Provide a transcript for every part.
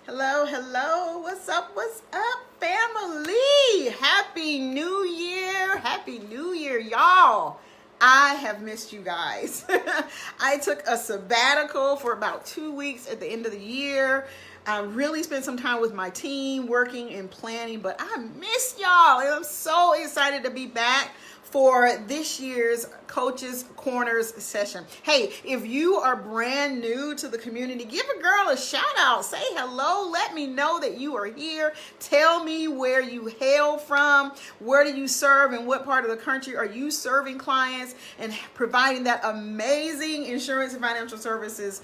Hello, hello. What's up, family? Happy New Year. Happy New Year, y'all. I have missed you guys. I took a sabbatical for about 2 weeks at the end of the year. I really spent some time with my team working and planning, but I missed y'all. And I'm so excited to be back for this year's Coaches Corners session. Hey, if you are brand new to the community, give a girl a shout out. Say hello. Let me know that you are here. Tell me where you hail from. Where do you serve, and what part of the country are you serving clients and providing that amazing insurance and financial services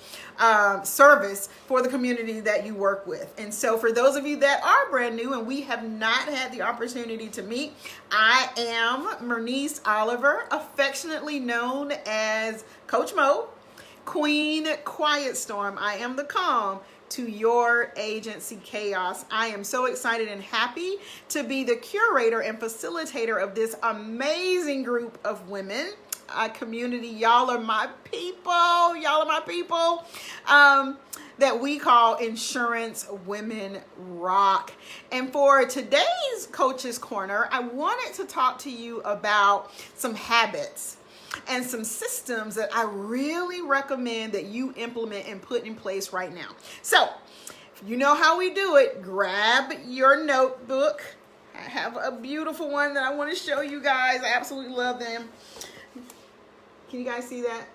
service for the community that you work with. And so for those of you that are brand new and we have not had the opportunity to meet, I am Mernice Oliver, affectionately known as Coach Mo, Queen Quiet Storm. I am the calm to your agency chaos. I am so excited and happy to be the curator and facilitator of this amazing group of women. Community, y'all are my people. Y'all are my people. That we call Insurance Women Rock. And for today's Coach's Corner, I wanted to talk to you about some habits and some systems that I really recommend that you implement and put in place right now. So, you know how we do it. Grab your notebook. I have a beautiful one that I want to show you guys. I absolutely love them. Can you guys see that?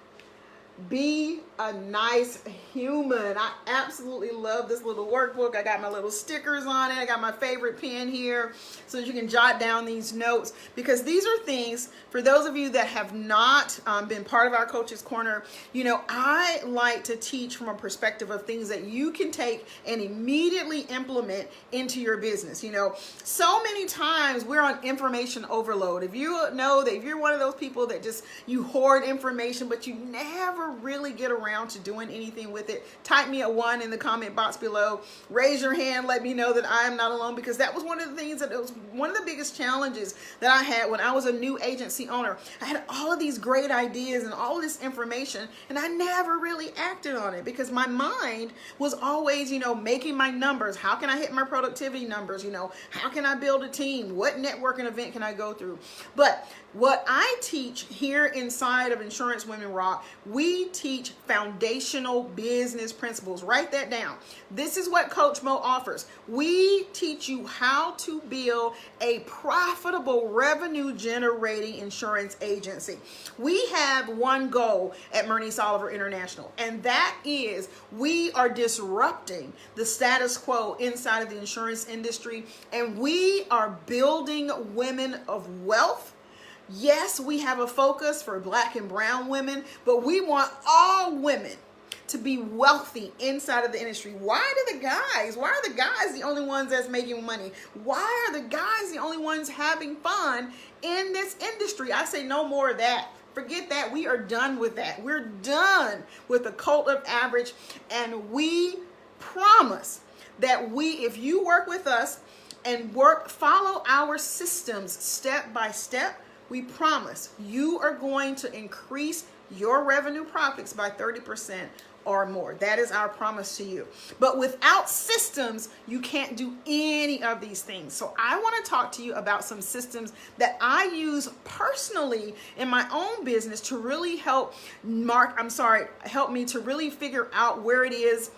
Be a nice human. I absolutely love this little workbook. I got my little stickers on it. I got my favorite pen here so that you can jot down these notes, because these are things for those of you that have not been part of our Coach's Corner. You know, I like to teach from a perspective of things that you can take and immediately implement into your business. You know, so many times we're on information overload. If you know that if you're one of those people that just you hoard information but you never really get around to doing anything with it, type me a 1 in the comment box below. Raise your hand, let me know that I am not alone, because that was one of the things that it was one of the biggest challenges that I had when I was a new agency owner. I had all of these great ideas and all of this information, and I never really acted on it because my mind was always, you know, making my numbers. How can I hit my productivity numbers? You know, how can I build a team? What networking event can I go through? But what I teach here inside of Insurance Women Rock, we teach foundational business principles. Write that down. This is what Coach Mo offers. We teach you how to build a profitable revenue generating insurance agency. We have one goal at Mernice Oliver International, and that is we are disrupting the status quo inside of the insurance industry, and we are building women of wealth. Yes, we have a focus for Black and brown women, but we want all women to be wealthy inside of the industry. Why are the guys the only ones that's making money? Why are the guys the only ones having fun in this industry? I say no more of that. Forget that. We are done with that. We're done with the cult of average, and we promise that if you work with us and follow our systems step by step, we promise you are going to increase your revenue profits by 30% or more. That is our promise to you. But without systems, you can't do any of these things. So I want to talk to you about some systems that I use personally in my own business to really help me to really figure out where it is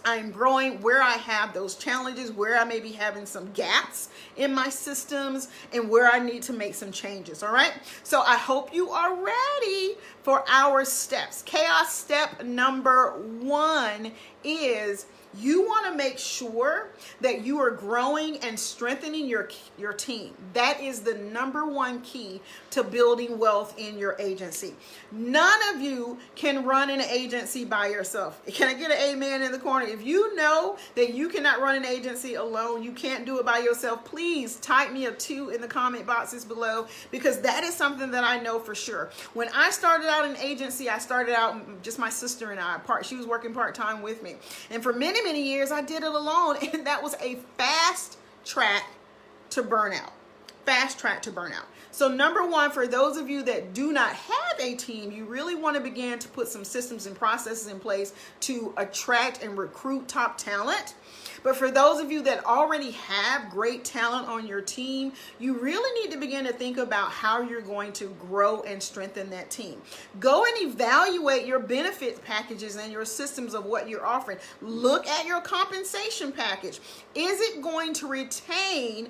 I'm growing, where I have those challenges, where I may be having some gaps in my systems, and where I need to make some changes. All right. So I hope you are ready for our steps. Chaos step number 1 is you want to make sure that you are growing and strengthening your team. That is the number 1 key to building wealth in your agency. None of you can run an agency by yourself. Can I get an amen in the corner? If you know that you cannot run an agency alone, you can't do it by yourself, please type me a 2 in the comment boxes below, because that is something that I know for sure. When I started out in agency, I started out just my sister and I. She was working part-time with me. And for many years I did it alone, and that was a fast track to burnout. fast track to burnout. So number one, for those of you that do not have a team, you really want to begin to put some systems and processes in place to attract and recruit top talent. But for those of you that already have great talent on your team, you really need to begin to think about how you're going to grow and strengthen that team. Go and evaluate your benefits packages and your systems of what you're offering. Look at your compensation package. Is it going to retain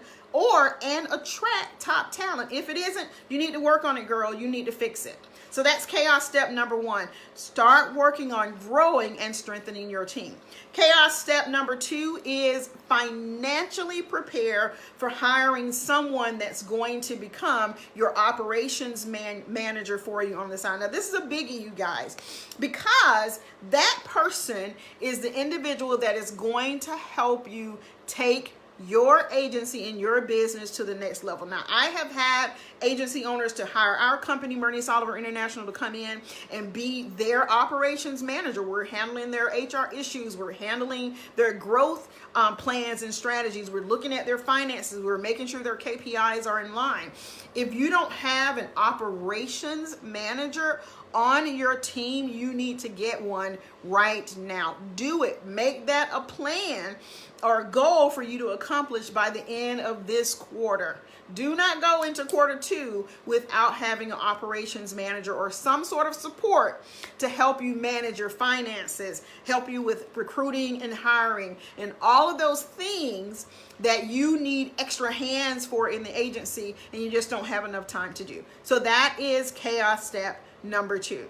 and attract top talent? If it isn't, you need to work on it, girl. You need to fix it. So that's chaos step number one. Start working on growing and strengthening your team. Chaos step number two is financially prepare for hiring someone that's going to become your operations manager for you on the side. Now, this is a biggie, you guys, because that person is the individual that is going to help you take your agency and your business to the next level. Now, I have had agency owners to hire our company, Bernice Oliver International, to come in and be their operations manager. We're handling their HR issues. We're handling their growth plans and strategies. We're looking at their finances. We're making sure their KPIs are in line. If you don't have an operations manager on your team, you need to get one right now. Do it. Make that a plan or a goal for you to accomplish by the end of this quarter. Do not go into quarter two without having an operations manager or some sort of support to help you manage your finances, help you with recruiting and hiring, and all of those things that you need extra hands for in the agency and you just don't have enough time to do. So that is chaos step number two.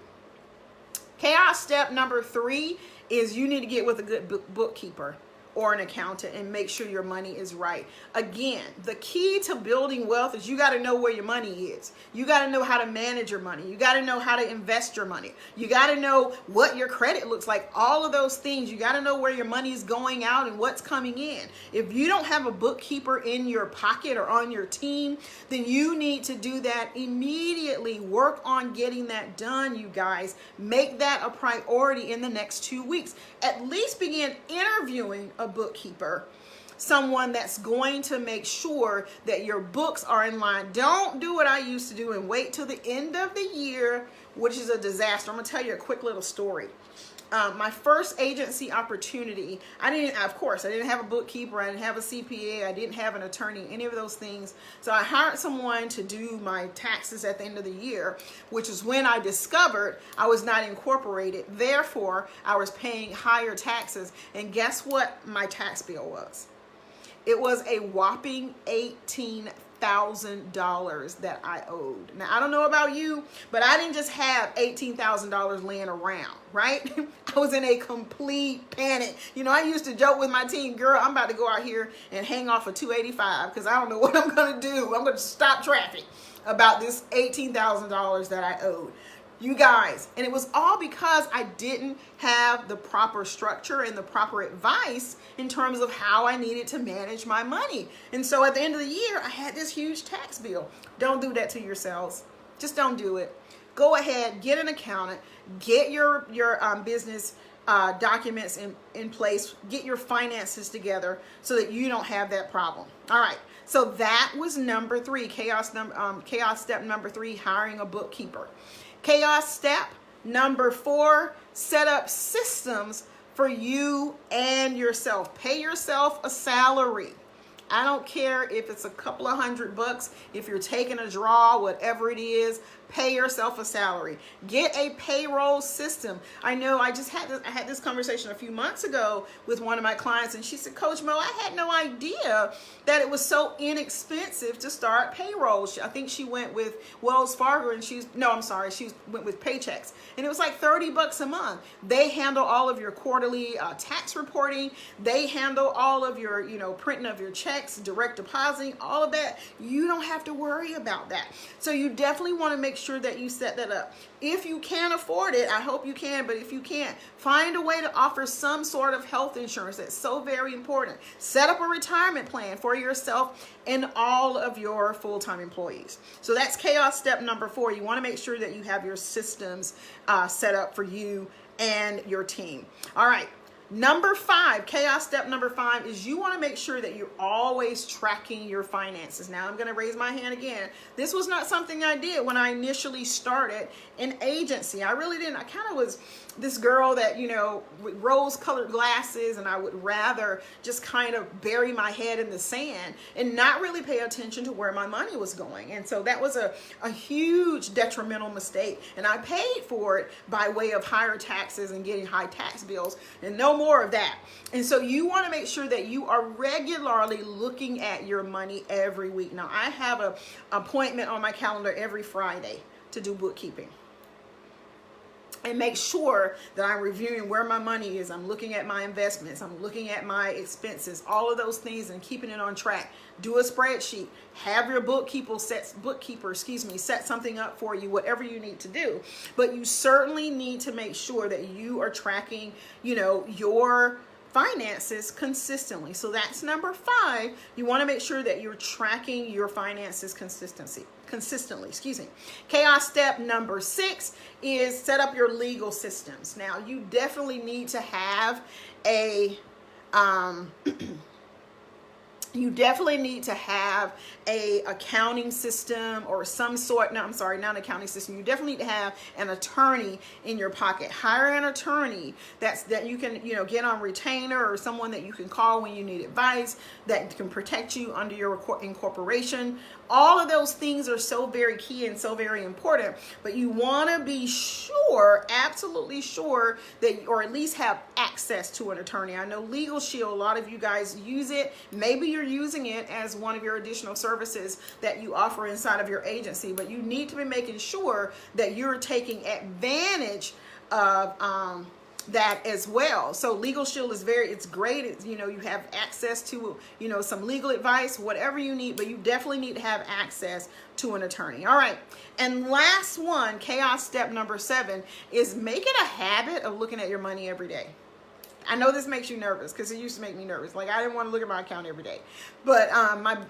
Chaos step number three is you need to get with a good bookkeeper or an accountant and make sure your money is right. Again, the key to building wealth is you got to know where your money is. You got to know how to manage your money. You got to know how to invest your money. You got to know what your credit looks like. All of those things. You got to know where your money is going out and what's coming in. If you don't have a bookkeeper in your pocket or on your team, then you need to do that immediately. Work on getting that done, you guys. Make that a priority in the next 2 weeks. At least begin interviewing a bookkeeper, someone that's going to make sure that your books are in line. Don't do what I used to do and wait till the end of the year, which is a disaster. I'm gonna tell you a quick little story. My first agency opportunity, I didn't have a bookkeeper, I didn't have a CPA, I didn't have an attorney, any of those things. So I hired someone to do my taxes at the end of the year, which is when I discovered I was not incorporated. Therefore, I was paying higher taxes. And guess what my tax bill was? It was a whopping $18,000 that I owed. Now, I don't know about you, but I didn't just have $18,000 laying around, right? I was in a complete panic. You know, I used to joke with my team, girl, I'm about to go out here and hang off a 285 because I don't know what I'm going to do. I'm going to stop traffic about this $18,000 that I owed. You guys, and it was all because I didn't have the proper structure and the proper advice in terms of how I needed to manage my money. And so at the end of the year, I had this huge tax bill. Don't do that to yourselves. Just don't do it. Go ahead, get an accountant, get your business documents in place, get your finances together so that you don't have that problem. All right. So that was number three, chaos step number three, hiring a bookkeeper. Chaos step number four, set up systems for you and yourself. Pay yourself a salary. I don't care if it's a couple of $100, if you're taking a draw, whatever it is, pay yourself a salary. Get a payroll system. I know I had this conversation a few months ago with one of my clients, and she said, Coach Mo, I had no idea that it was so inexpensive to start payroll. I think she went with Wells Fargo, and she went with Paychex, and it was like $30 a month. They handle all of your quarterly tax reporting. They handle all of your, printing of your checks, direct depositing, all of that. You don't have to worry about that. So you definitely want to make sure that you set that up. If you can afford it, I hope you can, but if you can't, find a way to offer some sort of health insurance. That's so very important. Set up a retirement plan for yourself and all of your full-time employees. So that's chaos step number four. You want to make sure that you have your systems set up for you and your team. All right. Number 5, chaos step number 5 is you want to make sure that you're always tracking your finances. Now I'm going to raise my hand again. This was not something I did when I initially started an agency. I really didn't. I kind of was this girl that, you know, with rose-colored glasses, and I would rather just kind of bury my head in the sand and not really pay attention to where my money was going. And so that was a huge detrimental mistake, and I paid for it by way of higher taxes and getting high tax bills, and no more of that. And so you want to make sure that you are regularly looking at your money every week. Now I have an appointment on my calendar every Friday to do bookkeeping and make sure that I'm reviewing where my money is. I'm looking at my investments. I'm looking at my expenses, all of those things, and keeping it on track. Do a spreadsheet. Have your bookkeeper set something up for you, whatever you need to do. But you certainly need to make sure that you are tracking, you know, your finances consistently. So that's number 5. You want to make sure that you're tracking your finances consistently. Chaos step number 6 is set up your legal systems. Now you definitely need to have a accounting system or some sort. No, I'm sorry, not an accounting system. You definitely need to have an attorney in your pocket. Hire an attorney that you can, you know, get on retainer, or someone that you can call when you need advice that can protect you under your incorporation. All of those things are so very key and so very important, but you want to be sure, absolutely sure, that, or at least have access to an attorney. I know Legal Shield, a lot of you guys use it. Maybe you're using it as one of your additional services that you offer inside of your agency, but you need to be making sure that you're taking advantage of that as well. So Legal Shield is it's great. It's, you know, you have access to, you know, some legal advice, whatever you need, but you definitely need to have access to an attorney. All right. And last one, chaos step number 7, is make it a habit of looking at your money every day. I know this makes you nervous, because it used to make me nervous. Like, I didn't want to look at my account every day. But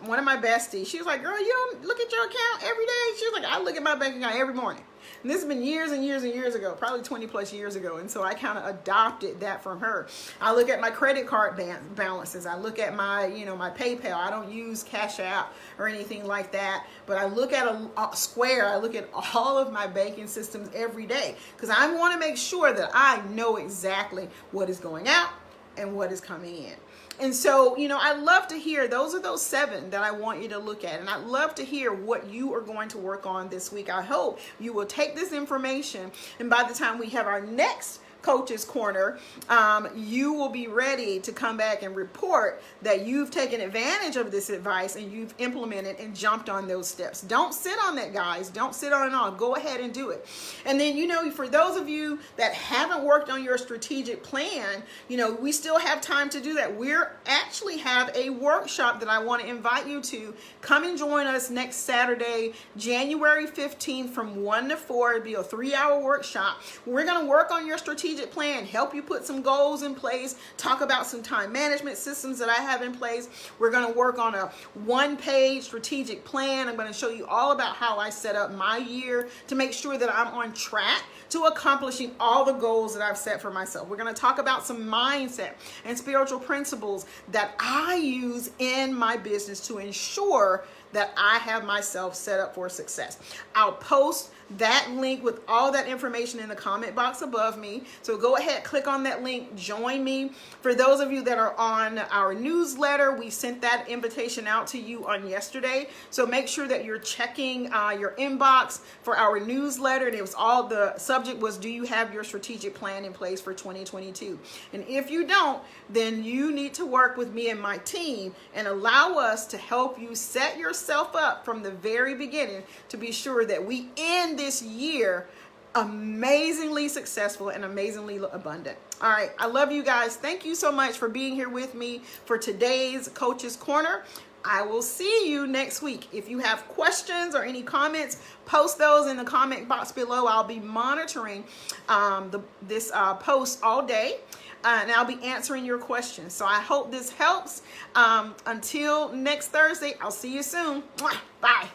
one of my besties, she was like, girl, you don't look at your account every day? She was like, I look at my bank account every morning. And this has been years and years and years ago, probably 20 plus years ago. And so I kind of adopted that from her. I look at my credit card balances. I look at my, you know, my PayPal. I don't use Cash App or anything like that. But I look at a Square. I look at all of my banking systems every day, because I want to make sure that I know exactly what is going out and what is coming in. And so, you know, I love to hear, those are those 7 that I want you to look at. And I'd love to hear what you are going to work on this week. I hope you will take this information, and by the time we have our next Coach's Corner, you will be ready to come back and report that you've taken advantage of this advice and you've implemented and jumped on those steps. Don't sit on that, guys. Don't sit on it all. Go ahead and do it. And then, you know, for those of you that haven't worked on your strategic plan, you know, we still have time to do that. We're actually have a workshop that I want to invite you to. Come and join us next Saturday, January 15th from 1 to 4. It'll be a 3-hour workshop. We're going to work on your strategic plan, help you put some goals in place, talk about some time management systems that I have in place. We're going to work on a 1-page strategic plan. I'm going to show you all about how I set up my year to make sure that I'm on track to accomplishing all the goals that I've set for myself. We're going to talk about some mindset and spiritual principles that I use in my business to ensure that I have myself set up for success. I'll post that link with all that information in the comment box above me. So go ahead, click on that link, join me. For those of you that are on our newsletter, we sent that invitation out to you on yesterday. So make sure that you're checking your inbox for our newsletter. And it was all, the subject was, do you have your strategic plan in place for 2022? And if you don't, then you need to work with me and my team and allow us to help you set yourself up from the very beginning to be sure that we end this year amazingly successful and amazingly abundant. All right. I love you guys. Thank you so much for being here with me for today's Coach's Corner. I will see you next week. If you have questions or any comments, post those in the comment box below. I'll be monitoring this post all day, and I'll be answering your questions. So I hope this helps. Until next Thursday, I'll see you soon. Bye.